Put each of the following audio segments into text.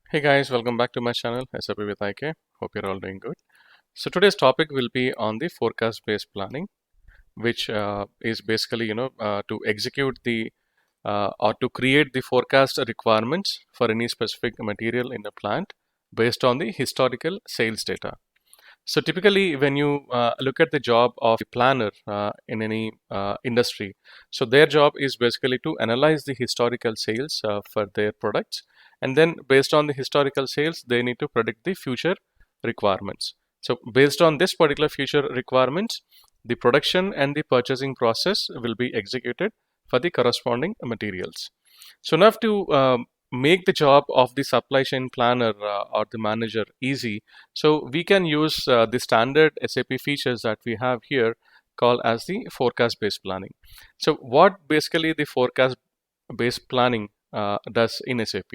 Hey guys, welcome back to my channel SAP with IK. Hope you're all doing good. So today's topic will be on the forecast based planning, which is basically to execute the or to create the forecast requirements for any specific material in a plant based on the historical sales data. So typically, when you look at the job of a planner in any industry, so their job is basically to analyze the historical sales for their products, and then based on the historical sales, they need to predict the future requirements. So based on this particular future requirements, the production and the purchasing process will be executed for the corresponding materials. So now to make the job of the supply chain planner or the manager easy, so we can use the standard SAP features that we have here called as the forecast based planning. So what basically the forecast based planning does in SAP?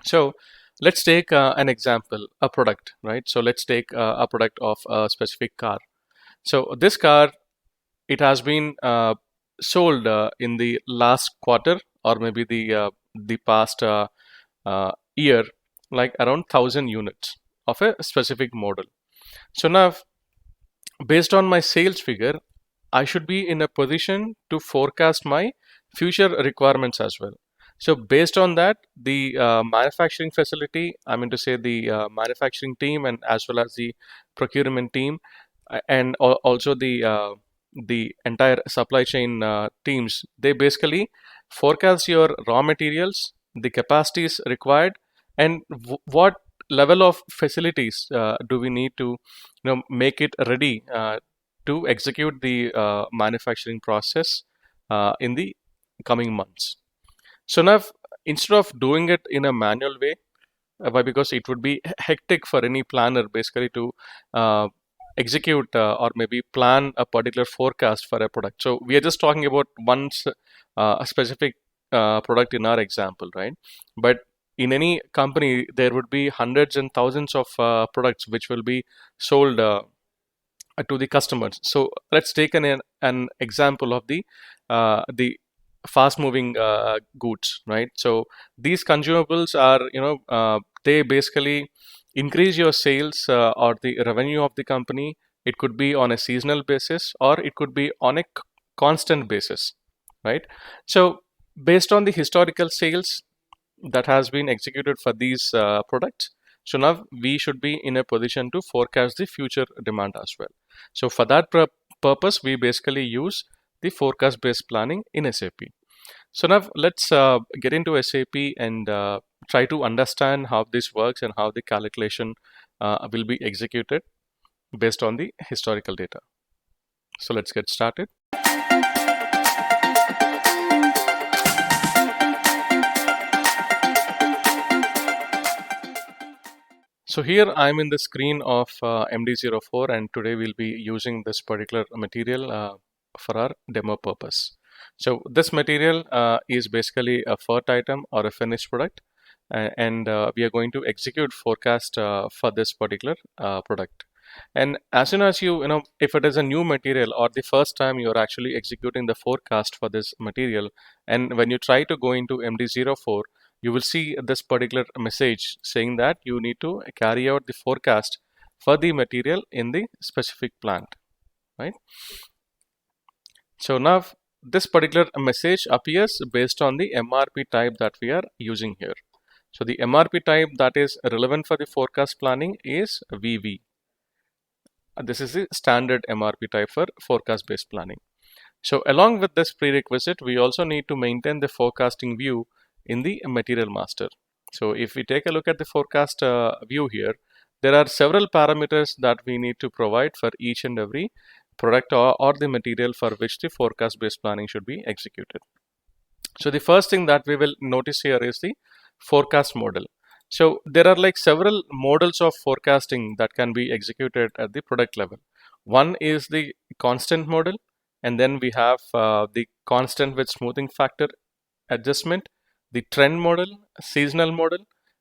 So let's take an example, a product, right? So let's take a product of a specific car. So this car, it has been sold in the last quarter or maybe the past year, like around 1,000 units of a specific model. So now, based on my sales figure, I should be in a position to forecast my future requirements as well. So based on that, the manufacturing facility, I mean to say the manufacturing team and as well as the procurement team, and also the entire supply chain teams, they basically forecast your raw materials, the capacities required, and what level of facilities do we need to make it ready to execute the manufacturing process in the coming months. So now, instead of doing it in a manual way, why? Because it would be hectic for any planner basically to execute or maybe plan a particular forecast for a product. So we are just talking about a specific product in our example, right? But in any company, there would be hundreds and thousands of products which will be sold to the customers. So let's take an example of the fast moving goods, right? So these consumables are they basically increase your sales or the revenue of the company. It could be on a seasonal basis or it could be on a constant basis, right? So based on the historical sales that has been executed for these products, so now we should be in a position to forecast the future demand as well. So for that purpose, we basically use the forecast based planning in SAP. So now let's get into SAP and try to understand how this works and how the calculation will be executed based on the historical data. So let's get started. So here I'm in the screen of MD04, and today we'll be using this particular material for our demo purpose. So this material is basically a FERT item or a finished product, and we are going to execute forecast for this particular product. And as soon as if it is a new material or the first time you're actually executing the forecast for this material, and when you try to go into MD04, you will see this particular message saying that you need to carry out the forecast for the material in the specific plant, right? So now this particular message appears based on the MRP type that we are using here. So the MRP type that is relevant for the forecast planning is VV. This is the standard MRP type for forecast based planning. So along with this prerequisite, we also need to maintain the forecasting view in the material master. So if we take a look at the forecast view here, there are several parameters that we need to provide for each and every product or the material for which the forecast based planning should be executed. So the first thing that we will notice here is the forecast model. So there are like several models of forecasting that can be executed at the product level. One is the constant model, and then we have the constant with smoothing factor adjustment, the trend model, seasonal model,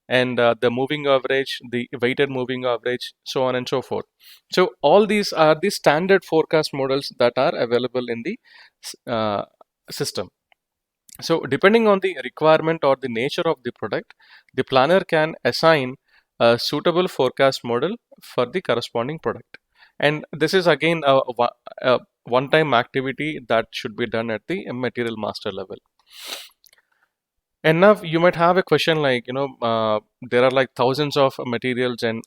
and the moving average, the weighted moving average, so on and so forth. So all these are the standard forecast models that are available in the system. So depending on the requirement or the nature of the product, the planner can assign a suitable forecast model for the corresponding product. And this is again a one-time activity that should be done at the material master level. And now you might have a question like, there are like thousands of materials, and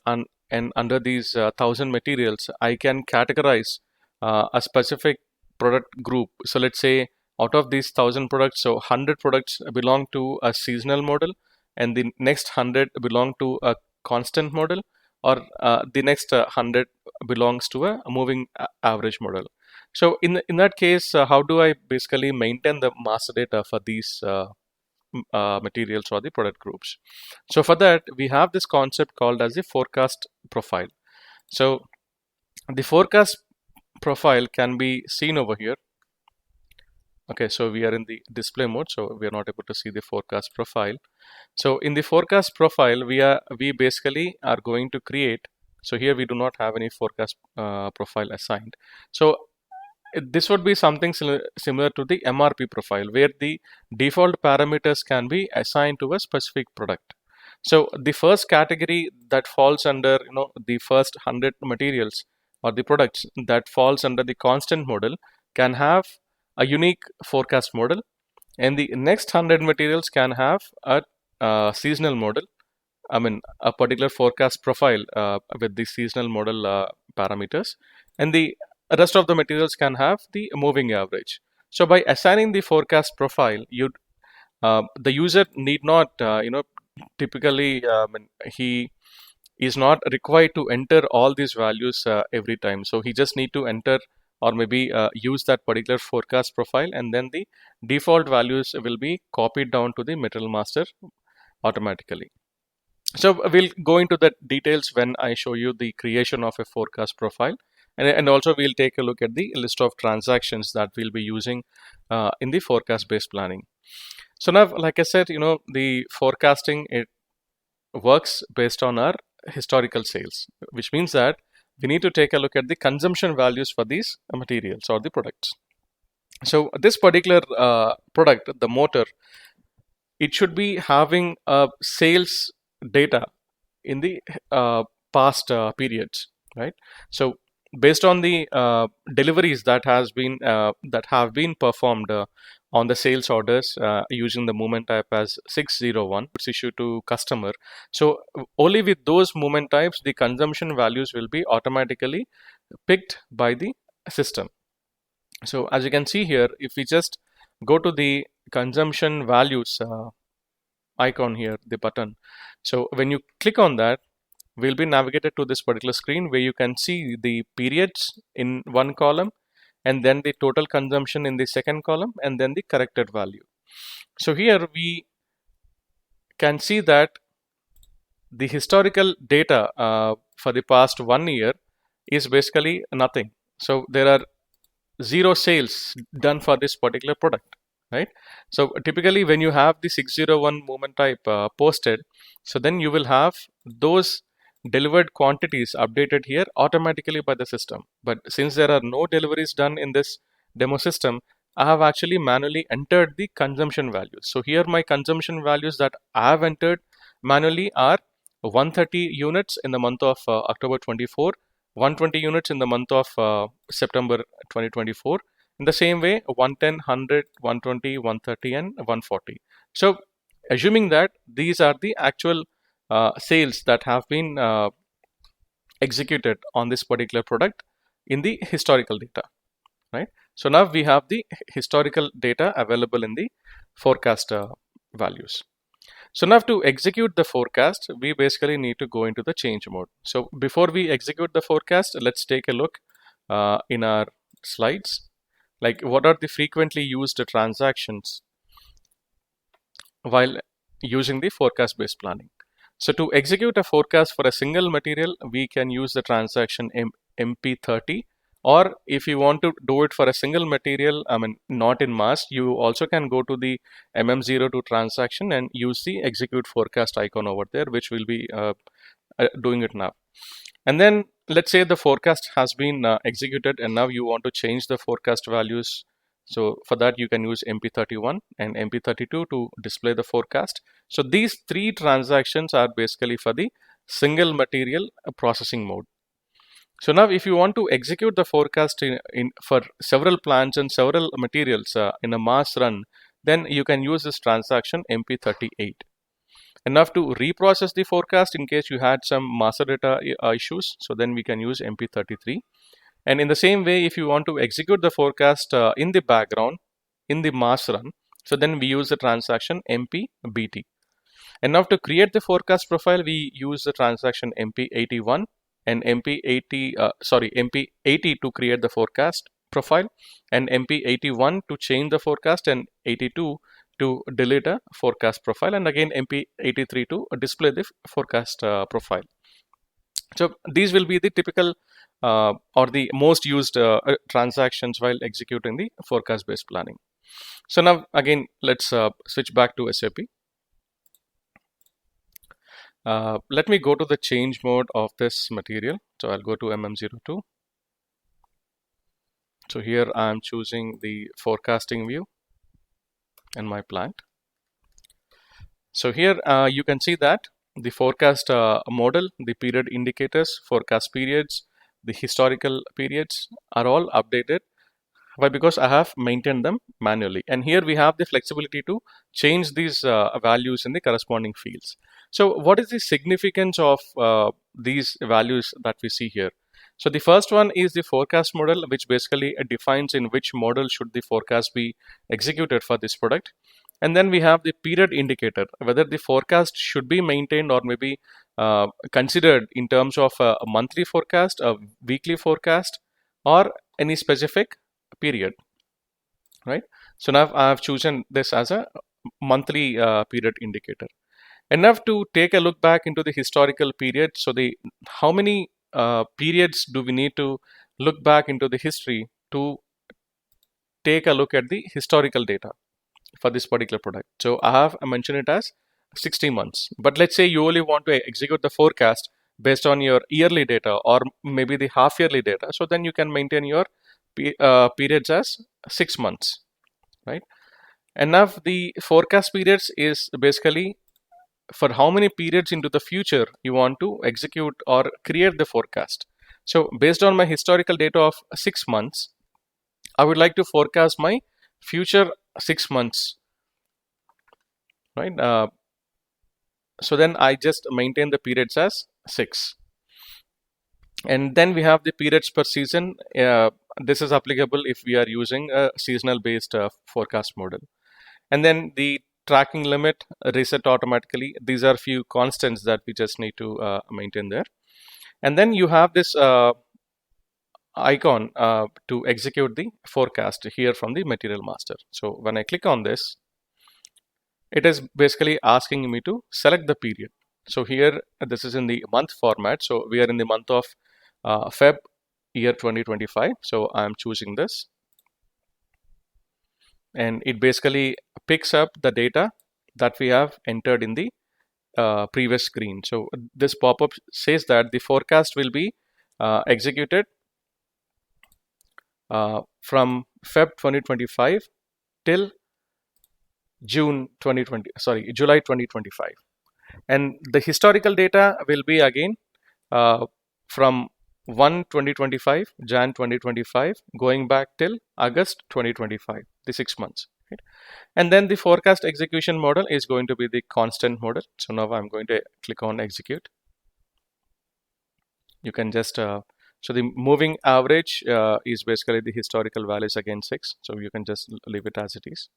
under these thousand materials, I can categorize a specific product group. So let's say out of these thousand products, so 100 products belong to a seasonal model, and the next 100 belong to a constant model, or the next 100 belongs to a moving average model. So in that case, how do I basically maintain the master data for these materials or the product groups? So for that, we have this concept called as the forecast profile. So the forecast profile can be seen over here. Okay, so we are in the display mode, so we are not able to see the forecast profile. So in the forecast profile, we basically are going to create. So here we do not have any forecast profile assigned. So this would be something similar to the MRP profile, where the default parameters can be assigned to a specific product. So the first category that falls under, the first 100 materials or the products that falls under the constant model can have a unique forecast model, and the next 100 materials can have a seasonal model. I mean, a particular forecast profile with the seasonal model parameters, and the rest of the materials can have the moving average. So by assigning the forecast profile, the user need not, typically, he is not required to enter all these values every time. So he just need to enter, or maybe use that particular forecast profile, and then the default values will be copied down to the material master automatically. So we'll go into the details when I show you the creation of a forecast profile, and also we'll take a look at the list of transactions that we'll be using in the forecast based planning. So now, like I said, the forecasting, it works based on our historical sales, which means that we need to take a look at the consumption values for these materials or the products. So this particular product, the motor, it should be having sales data in the past periods, right? So based on the deliveries that have been performed on the sales orders using the movement type as 601, it's issued to customer. So only with those movement types, the consumption values will be automatically picked by the system. So as you can see here, if we just go to the consumption values icon here, the button. So when you click on that, we'll be navigated to this particular screen where you can see the periods in one column, and then the total consumption in the second column, and then the corrected value. So here we can see that the historical data for the past 1 year is basically nothing. So there are 0 sales done for this particular product, right? So typically when you have the 601 movement type posted, so then you will have those delivered quantities updated here automatically by the system. But since there are no deliveries done in this demo system, I have actually manually entered the consumption values. So here my consumption values that I have entered manually are 130 units in the month of October 24, 120 units in the month of September 2024. In the same way, 110, 100, 120, 130, and 140. So assuming that these are the actual sales that have been executed on this particular product in the historical data, right? So now we have the historical data available in the forecast values. So now to execute the forecast, we basically need to go into the change mode. So before we execute the forecast, let's take a look in our slides, like what are the frequently used transactions while using the forecast based planning. So to execute a forecast for a single material, we can use the transaction MP30, or if you want to do it for a single material, I mean not in mass, you also can go to the MM02 transaction and use the execute forecast icon over there, which will be doing it now. And then let's say the forecast has been executed, and now you want to change the forecast values So for that, you can use MP31 and MP32 to display the forecast. So these three transactions are basically for the single material processing mode. So now if you want to execute the forecast for several plants and several materials in a mass run, then you can use this transaction MP38. Enough to reprocess the forecast in case you had some master data issues, so then we can use MP33. And in the same way, if you want to execute the forecast in the background in the mass run, so then we use the transaction MPBT. And now to create the forecast profile, we use the transaction MP81 and MP80 to create the forecast profile, and MP81 to change the forecast, and 82 to delete a forecast profile, and again MP83 to display the forecast profile. So these will be the typical or the most used transactions while executing the forecast based planning. So now again, let's switch back to SAP. Let me go to the change mode of this material. So I'll go to MM02. So here I'm choosing the forecasting view and my plant. So here you can see that the forecast model, the period indicators, forecast periods, the historical periods are all updated. Why? Because I have maintained them manually. And here we have the flexibility to change these values in the corresponding fields. So what is the significance of these values that we see here? So the first one is the forecast model, which basically defines in which model should the forecast be executed for this product. And then we have the period indicator, whether the forecast should be maintained or maybe considered in terms of a monthly forecast, a weekly forecast, or any specific period, right? So now I have chosen this as a monthly period indicator. Enough to take a look back into the historical period. So the how many periods do we need to look back into the history to take a look at the historical data for this particular product? So I have mentioned it as 60 months. But let's say you only want to execute the forecast based on your yearly data or maybe the half yearly data. So then you can maintain your periods as 6 months, right? And now the forecast periods is basically for how many periods into the future you want to execute or create the forecast. So based on my historical data of 6 months, I would like to forecast my future 6 months, right? So then I just maintain the periods as 6. And then we have the periods per season. This is applicable if we are using a seasonal based forecast model. And then the tracking limit, reset automatically. These are few constants that we just need to maintain there. And then you have this icon to execute the forecast here from the material master. So when I click on this, it is basically asking me to select the period. So here this is in the month format. So we are in the month of Feb year 2025. So I'm choosing this. And it basically picks up the data that we have entered in the previous screen. So this pop-up says that the forecast will be executed from Feb 2025 till July 2025. And the historical data will be again from 1/2025, Jan 2025, going back till August 2025, the 6 months. Right? And then the forecast execution model is going to be the constant model. So now I'm going to click on execute. You can just, so the moving average is basically the historical values again 6. So you can just leave it as it is.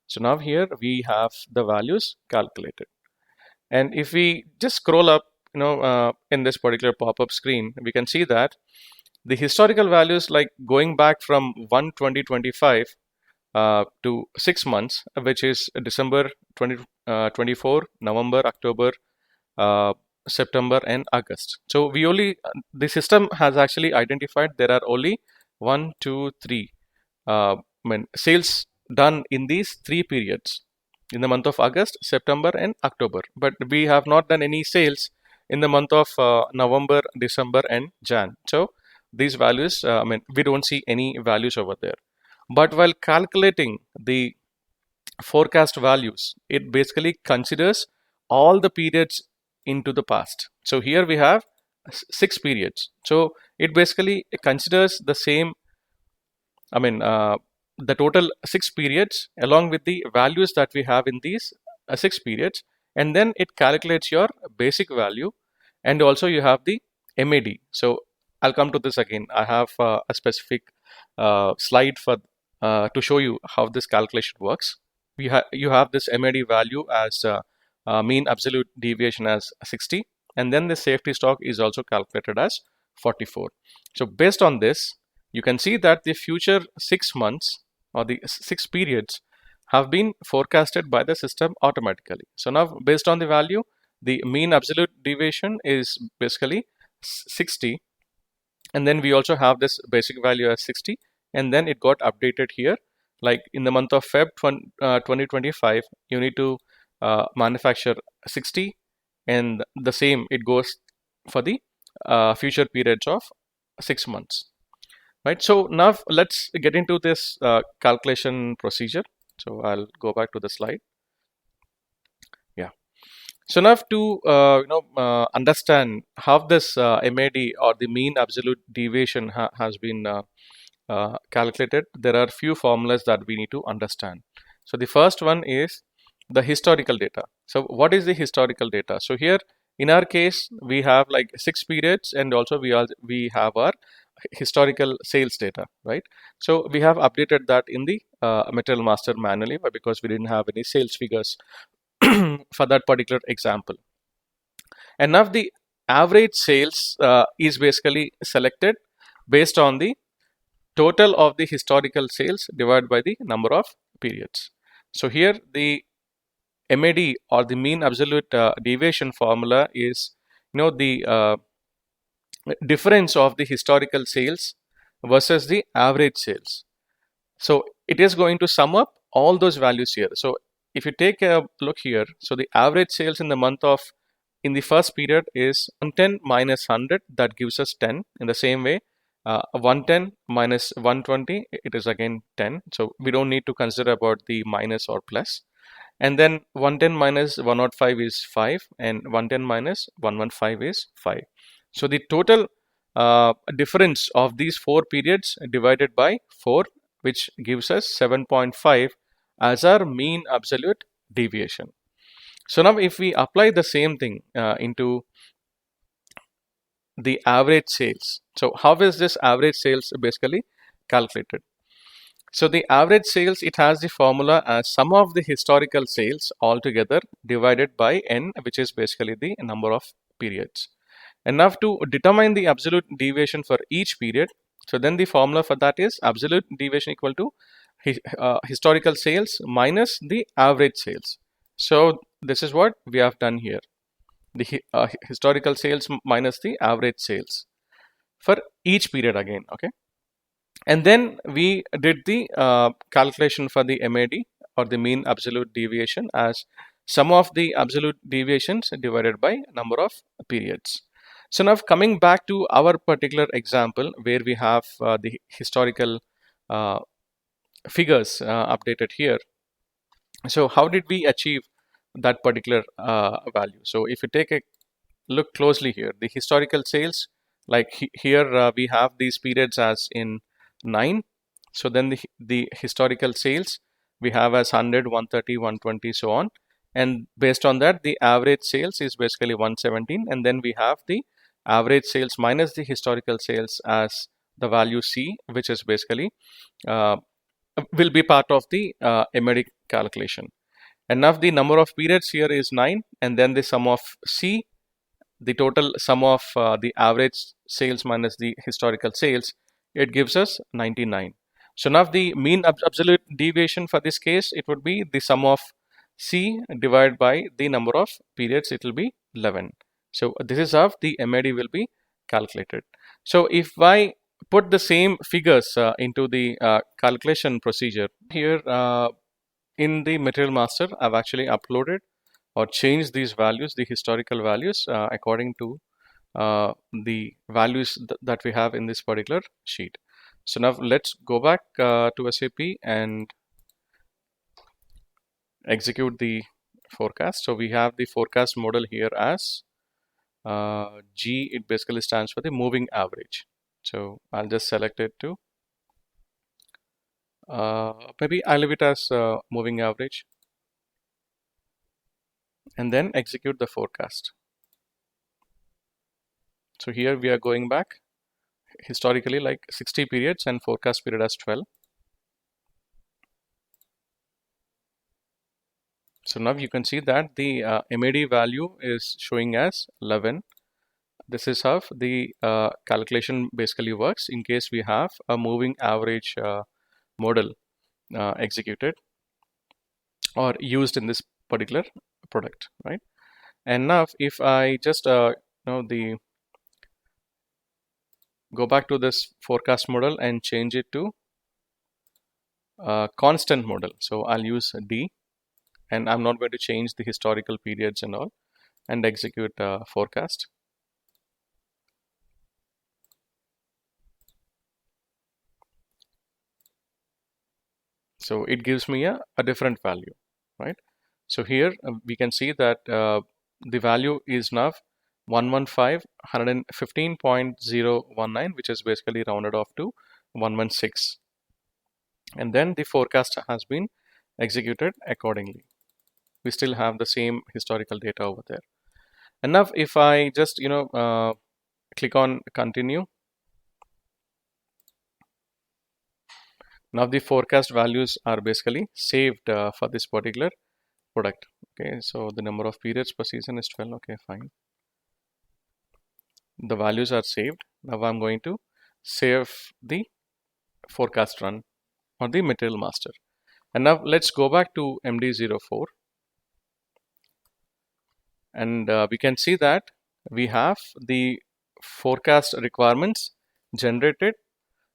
So now here we have the values calculated. And if we just scroll up, in this particular pop-up screen, we can see that the historical values, like going back from 1/2025 to 6 months, which is December 2024, November, October, September, and August. So the system has actually identified there are only 1, 2, 3 sales done in these 3 periods, in the month of August, September, and October. But we have not done any sales in the month of November, December, and Jan. So these values, we don't see any values over there. But while calculating the forecast values, it basically considers all the periods into the past. So here we have 6 periods. So it basically considers the same, I mean, the total 6 periods along with the values that we have in these 6 periods, and then it calculates your basic value, and also you have the MAD. So I'll come to this again. I have a specific slide for to show you how this calculation works. You have this MAD value as mean absolute deviation as 60, and then the safety stock is also calculated as 44. So based on this, you can see that the future 6 months or the 6 periods have been forecasted by the system automatically. So now based on the value, the mean absolute deviation is basically 60, and then we also have this basic value as 60, and then it got updated here. Like in the month of Feb 2025, you need to manufacture 60, and the same it goes for the future periods of 6 months. Right. So now let's get into this calculation procedure. So I'll go back to the slide. Yeah. So now to understand how this MAD or the mean absolute deviation has been calculated, there are few formulas that we need to understand. So the first one is the historical data. So what is the historical data? So here in our case we have like 6 periods, and also we have our historical sales data, right? So we have updated that in the material master manually, but because we didn't have any sales figures for that particular example. And now the average sales is basically selected based on the total of the historical sales divided by the number of periods. So here the MAD or the mean absolute deviation formula is the difference of the historical sales versus the average sales. So it is going to sum up all those values here. So if you take a look here, so the average sales in the first period is 110 minus 100, that gives us 10. In the same way, 110 minus 120, it is again 10. So we don't need to consider about the minus or plus. And then 110 minus 105 is 5, and 110 minus 115 is 5. So the total difference of these 4 periods divided by 4, which gives us 7.5 as our mean absolute deviation. So now if we apply the same thing into the average sales, so how is this average sales basically calculated? So the average sales, it has the formula as sum of the historical sales altogether divided by n, which is basically the number of periods. And now to determine the absolute deviation for each period, so then the formula for that is absolute deviation equal to historical sales minus the average sales. So this is what we have done here, the historical sales minus the average sales for each period again. Okay. And then we did the calculation for the MAD or the mean absolute deviation as sum of the absolute deviations divided by number of periods. So now coming back to our particular example where we have the historical figures updated here. So how did we achieve that particular value? So if you take a look closely here, the historical sales, like here we have these periods as in 9. So then the historical sales we have as 100, 130, 120, so on. And based on that, the average sales is basically 117. And then we have the average sales minus the historical sales as the value C, which is basically will be part of the MAD calculation. And now the number of periods here is 9, and then the sum of C, the total sum of the average sales minus the historical sales, it gives us 99. So now the mean absolute deviation for this case, it would be the sum of C divided by the number of periods, it will be 11. So this is how the MAD will be calculated. So if I put the same figures into the calculation procedure here in the material master, I've actually uploaded or changed these values, the historical values, according to the values that we have in this particular sheet. So now let's go back to SAP and execute the forecast. So we have the forecast model here as G. It basically stands for the moving average. So I'll just select it to maybe I'll leave it as moving average, and then execute the forecast. So here we are going back historically like 60 periods and forecast period as 12. So now you can see that the MAD value is showing as 11. This is how the calculation basically works in case we have a moving average model executed or used in this particular product, right? And now if I just the go back to this forecast model and change it to constant model. So I'll use D, and I'm not going to change the historical periods and all, and execute forecast. So it gives me a different value, right? So here we can see that the value is now 115.019, which is basically rounded off to 116. And then the forecast has been executed accordingly. We still have the same historical data over there. And now if I just click on continue, now the forecast values are basically saved for this particular product. Okay, so the number of periods per season is 12. Okay, fine. The values are saved. Now I'm going to save the forecast run or the material master. And now let's go back to MD04. And we can see that we have the forecast requirements generated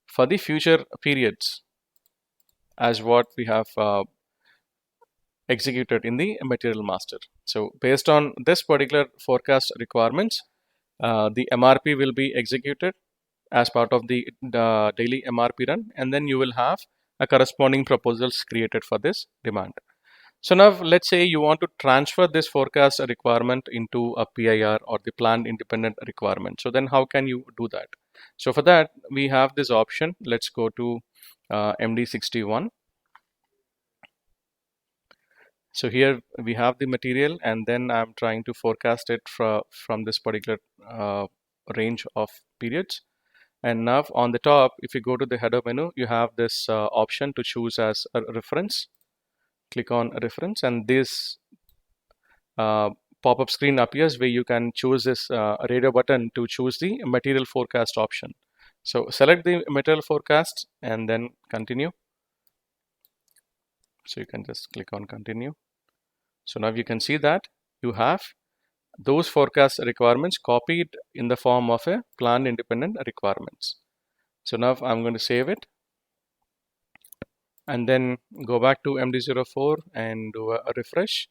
for the future periods as what we have executed in the material master. So based on this particular forecast requirements, the MRP will be executed as part of the daily MRP run, and then you will have a corresponding proposals created for this demand. So now let's say you want to transfer this forecast requirement into a PIR or the planned independent requirement. So then how can you do that? So for that we have this option. Let's go to MD61. So here we have the material, and then I'm trying to forecast it from this particular range of periods. And now on the top, if you go to the header menu, you have this option to choose as a reference. Click on reference, and this pop-up screen appears where you can choose this radio button to choose the material forecast option. So select the material forecast and then continue. So you can just click on continue. So now you can see that you have those forecast requirements copied in the form of a planned independent requirements. So now I'm going to save it and then go back to MD04 and do a refresh.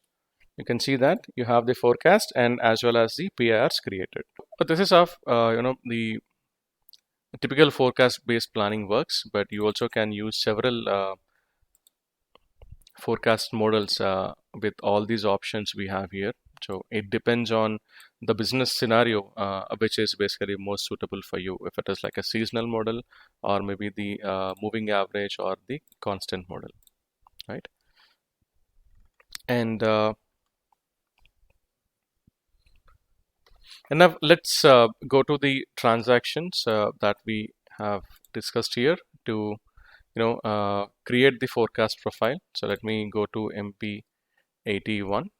You can see that you have the forecast and as well as the PIRs created. But this is how the typical forecast based planning works, but you also can use several forecast models with all these options we have here. So it depends on the business scenario, which is basically most suitable for you. If it is like a seasonal model, or maybe the moving average, or the constant model, right? And now let's go to the transactions that we have discussed here to create the forecast profile. So let me go to MP81,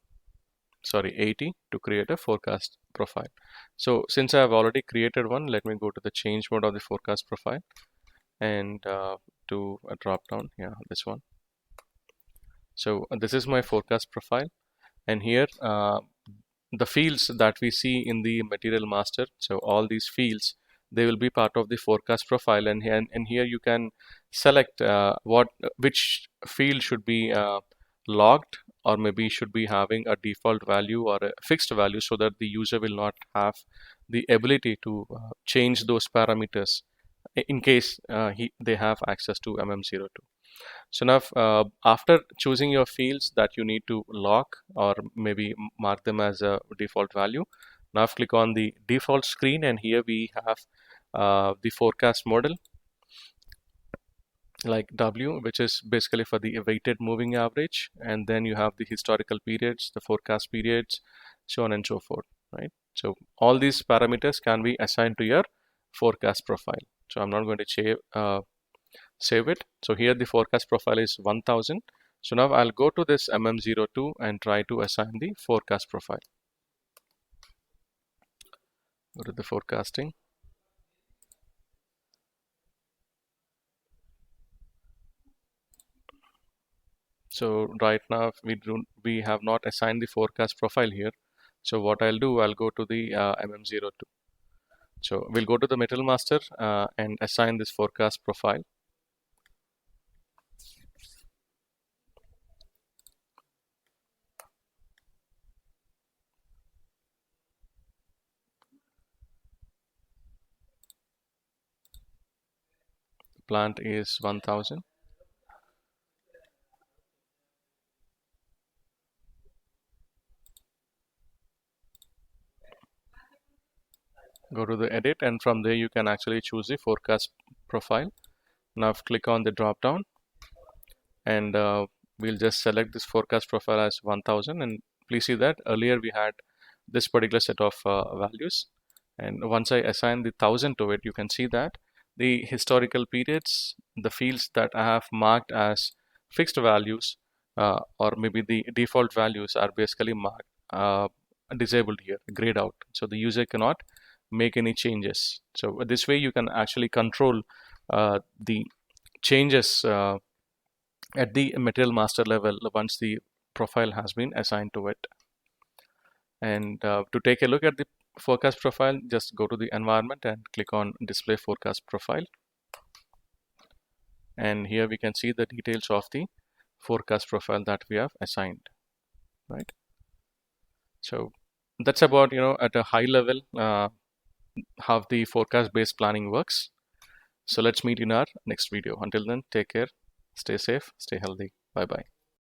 sorry 80, to create a forecast profile. So since I have already created one, let me go to the change mode of the forecast profile and do a drop down. Yeah, this one. So this is my forecast profile, and here the fields that we see in the material master, so all these fields, they will be part of the forecast profile, and here you can select which field should be logged, or maybe should be having a default value or a fixed value, so that the user will not have the ability to change those parameters in case they have access to MM02. So now after choosing your fields that you need to lock or maybe mark them as a default value, now click on the default screen, and here we have the forecast model like W, which is basically for the weighted moving average, and then you have the historical periods, the forecast periods, so on and so forth, right? So all these parameters can be assigned to your forecast profile. So I'm not going to save it. So here the forecast profile is 1000. So now I'll go to this MM02 and try to assign the forecast profile. Go to the forecasting. So right now we have not assigned the forecast profile here. So what I'll do, I'll go to the MM02. So we'll go to the Metal Master and assign this forecast profile. The plant is 1000. Go to the edit, and from there you can actually choose the forecast profile. Now click on the drop down, and we'll just select this forecast profile as 1000. And please see that earlier we had this particular set of values, and once I assign the 1000 to it, you can see that the historical periods, the fields that I have marked as fixed values or maybe the default values are basically marked disabled here, grayed out, so the user cannot make any changes. So this way you can actually control the changes at the material master level once the profile has been assigned to it. And to take a look at the forecast profile, just go to the environment and click on display forecast profile. And here we can see the details of the forecast profile that we have assigned, right? So that's about, at a high level, how the forecast based planning works. So let's meet in our next video. Until then, take care, stay safe, stay healthy. Bye bye.